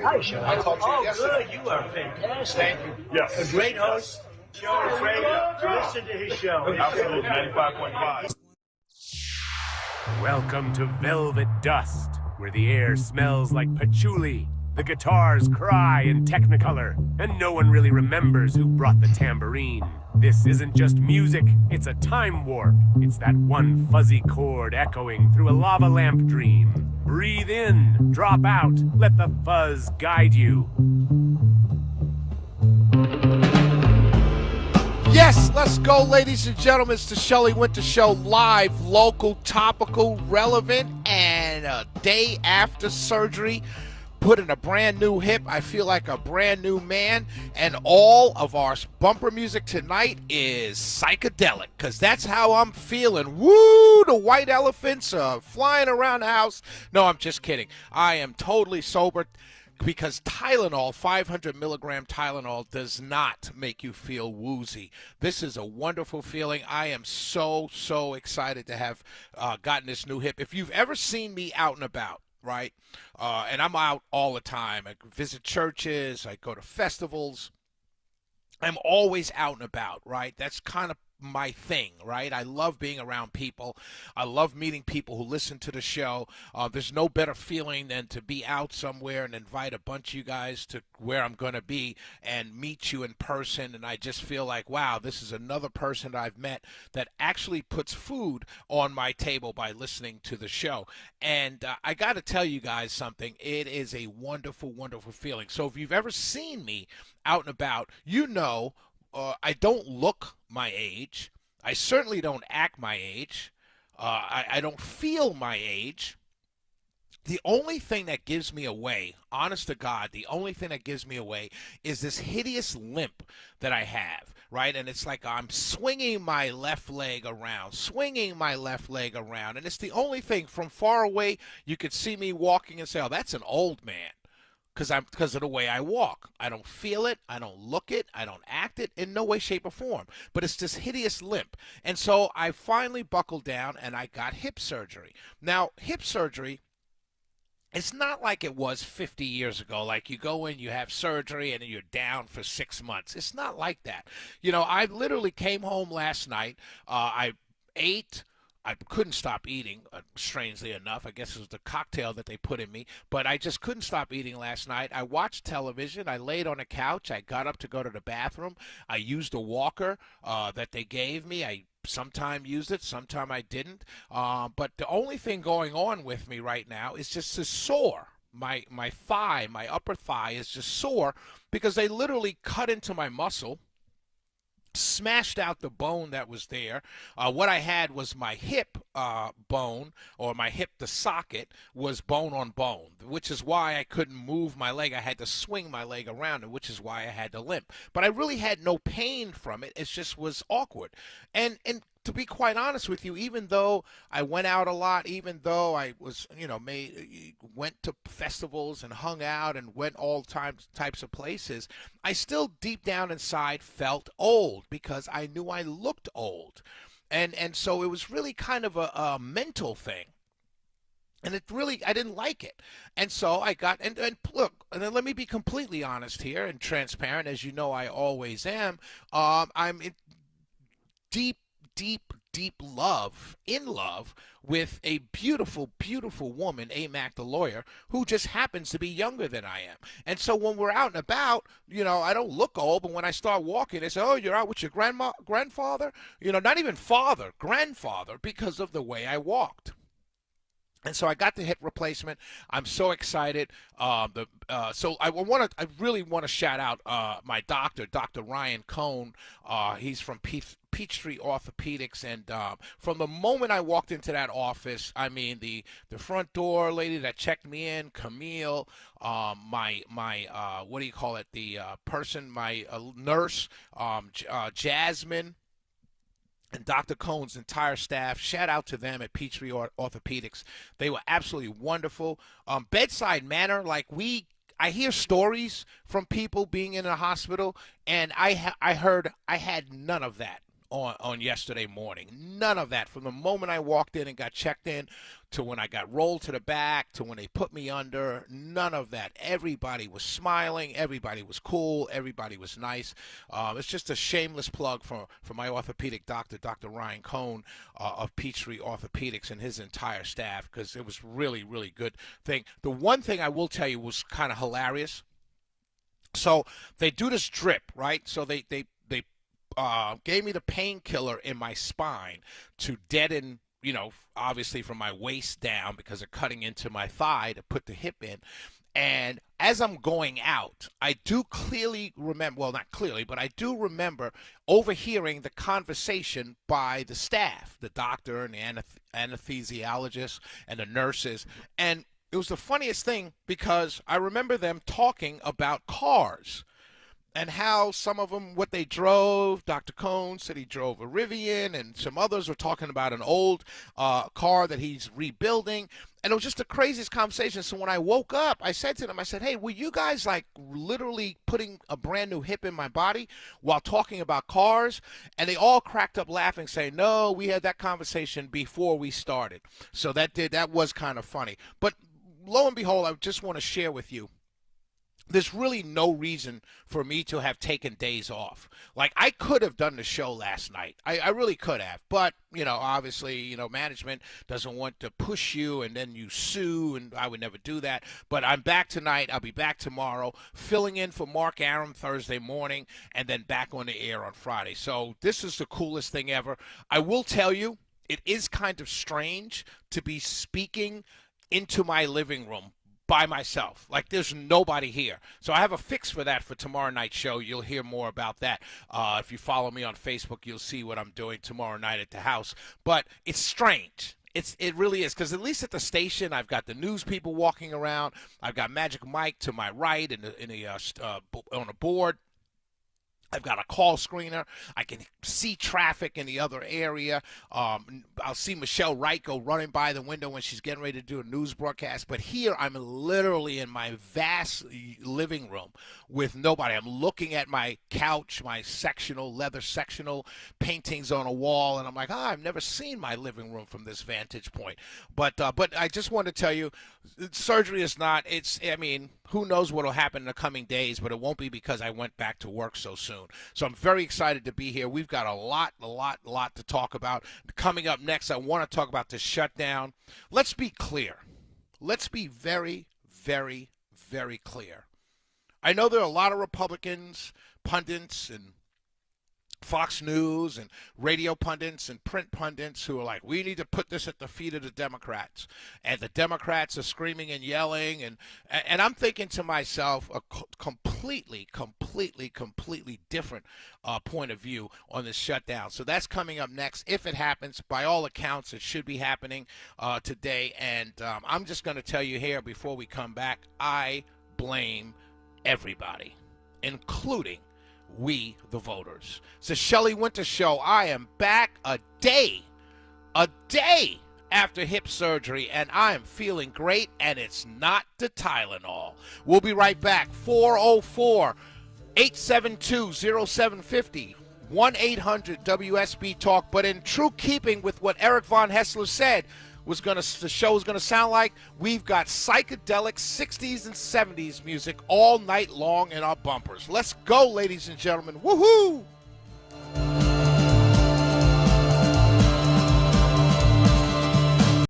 Hi, Sean. I talked to you yesterday. Good. You are fantastic. Thank you. Yes. A great host. Show is great. Listen to his show. Absolutely, 95.5. Welcome to Velvet Dust, where the air smells like patchouli, the guitars cry in Technicolor, and no one really remembers who brought the tambourine. This isn't just music, it's a time warp. It's that one fuzzy chord echoing through a lava lamp dream. Breathe in, drop out, let the fuzz guide you. Yes, let's go, ladies and gentlemen. It's the Shelley Winter Show, live, local, topical, relevant, and a day after surgery. Put in a brand new hip. I feel like a brand new man. And all of our bumper music tonight is psychedelic, because that's how I'm feeling. Woo! The white elephants are flying around the house. No, I'm just kidding. I am totally sober. Because Tylenol, 500 milligram Tylenol, does not make you feel woozy. This is a wonderful feeling. I am so excited to have gotten this new hip. If you've ever seen me out and about, right, and I'm out all the time. I visit churches. I go to festivals. I'm always out and about, right? That's kind of my thing, right? I love being around people. I love meeting people who listen to the show. There's no better feeling than to be out somewhere and invite a bunch of you guys to where I'm going to be and meet you in person. And I just feel like, wow, this is another person that I've met that actually puts food on my table by listening to the show. And I got to tell you guys something. It is a wonderful, wonderful feeling. So if you've ever seen me out and about, you know I don't look my age. I certainly don't act my age. I don't feel my age. The only thing that gives me away, honest to God, the only thing that gives me away is this hideous limp that I have, right? And it's like I'm swinging my left leg around, and it's the only thing. From far away, you could see me walking and say, oh, that's an old man. Because of the way I walk. I don't feel it, I don't look it, I don't act it in no way, shape, or form. But it's this hideous limp. And so I finally buckled down and I got hip surgery. Now, hip surgery, it's not like it was 50 years ago. Like you go in, you have surgery, and you're down for 6 months. It's not like that. You know, I literally came home last night. I ate. I couldn't stop eating, strangely enough. I guess it was the cocktail that they put in me. But I just couldn't stop eating last night. I watched television. I laid on a couch. I got up to go to the bathroom. I used a walker that they gave me. I sometime used it, sometime I didn't. But the only thing going on with me right now is just this sore. My thigh, my upper thigh is just sore because they literally cut into my muscle, smashed out the bone that was there. What I had was my hip bone, or my hip, the socket, was bone on bone, which is why I couldn't move my leg. I had to swing my leg around, and which is why I had to limp. But I really had no pain from it. It just was awkward. And to be quite honest with you, even though I went out a lot, even though I was, went to festivals and hung out and went all types of places, I still deep down inside felt old because I knew I looked old. And so it was really kind of a mental thing. And I didn't like it. And so I got, and look, and then let me be completely honest here and transparent, as you know I always am. I'm in deep love, with a beautiful woman, Amac the lawyer, who just happens to be younger than I am. And so when we're out and about, I don't look old, but when I start walking, they say, oh, you're out with your grandfather? Not even father, grandfather, because of the way I walked. And so I got the hip replacement. I'm so excited. So I really want to shout out my doctor, Dr. Ryan Cohn. He's from Peachtree Orthopedics, and from the moment I walked into that office, I mean the front door lady that checked me in, Camille, my what do you call it? The person, my nurse, Jasmine, and Dr. Cohn's entire staff. Shout out to them at Peachtree Orthopedics. They were absolutely wonderful. Bedside manner, I hear stories from people being in a hospital, and I heard I had none of that. on yesterday morning. None of that. From the moment I walked in and got checked in to when I got rolled to the back to when they put me under, none of that. Everybody was smiling. Everybody was cool. Everybody was nice. It's just a shameless plug for my orthopedic doctor, Dr. Ryan Cohn of Peachtree Orthopedics, and his entire staff, because it was really, really good thing. The one thing I will tell you was kind of hilarious. So they do this drip, right? So they gave me the painkiller in my spine to deaden, obviously from my waist down because of cutting into my thigh to put the hip in. And as I'm going out, I do clearly remember, well, not clearly, but I do remember overhearing the conversation by the staff, the doctor and the anesthesiologist and the nurses. And it was the funniest thing because I remember them talking about cars and how some of them, what they drove. Dr. Cohn said he drove a Rivian, and some others were talking about an old car that he's rebuilding. And it was just the craziest conversation. So when I woke up, I said to them, I said, hey, were you guys like literally putting a brand new hip in my body while talking about cars? And they all cracked up laughing, saying, no, we had that conversation before we started. So that was kind of funny. But lo and behold, I just want to share with you, there's really no reason for me to have taken days off. Like, I could have done the show last night. I really could have. But, obviously, management doesn't want to push you and then you sue, and I would never do that. But I'm back tonight. I'll be back tomorrow, filling in for Mark Aram Thursday morning, and then back on the air on Friday. So this is the coolest thing ever. I will tell you, it is kind of strange to be speaking into my living room by myself. Like, there's nobody here. So I have a fix for that for tomorrow night's show. You'll hear more about that. If you follow me on Facebook, you'll see what I'm doing tomorrow night at the house. But it's strange. It really is, because at least at the station, I've got the news people walking around. I've got Magic Mike to my right on a board. I've got a call screener. I can see traffic in the other area. I'll see Michelle Wright go running by the window when she's getting ready to do a news broadcast. But here I'm literally in my vast living room with nobody. I'm looking at my couch, my leather sectional paintings on a wall, and I'm like, I've never seen my living room from this vantage point. But I just want to tell you, surgery is not, who knows what will happen in the coming days, but it won't be because I went back to work so soon. So I'm very excited to be here. We've got a lot to talk about. Coming up next, I want to talk about the shutdown. Let's be clear. Let's be very, very, very clear. I know there are a lot of Republicans, pundits, and Fox News and radio pundits and print pundits who are like, we need to put this at the feet of the Democrats. And the Democrats are screaming and yelling. And I'm thinking to myself, a completely different point of view on this shutdown. So that's coming up next. If it happens, by all accounts, it should be happening today. And I'm just going to tell you here before we come back, I blame everybody, including we, the voters. It's the Shelley Winter Show. I am back a day after hip surgery, and I am feeling great, and it's not the Tylenol. We'll be right back. 404-872-0750. 1-800-WSB Talk. But in true keeping with what Eric Von Hessler said, the show is going to sound like, we've got psychedelic 60s and 70s music all night long in our bumpers. Let's go, ladies and gentlemen. Woohoo!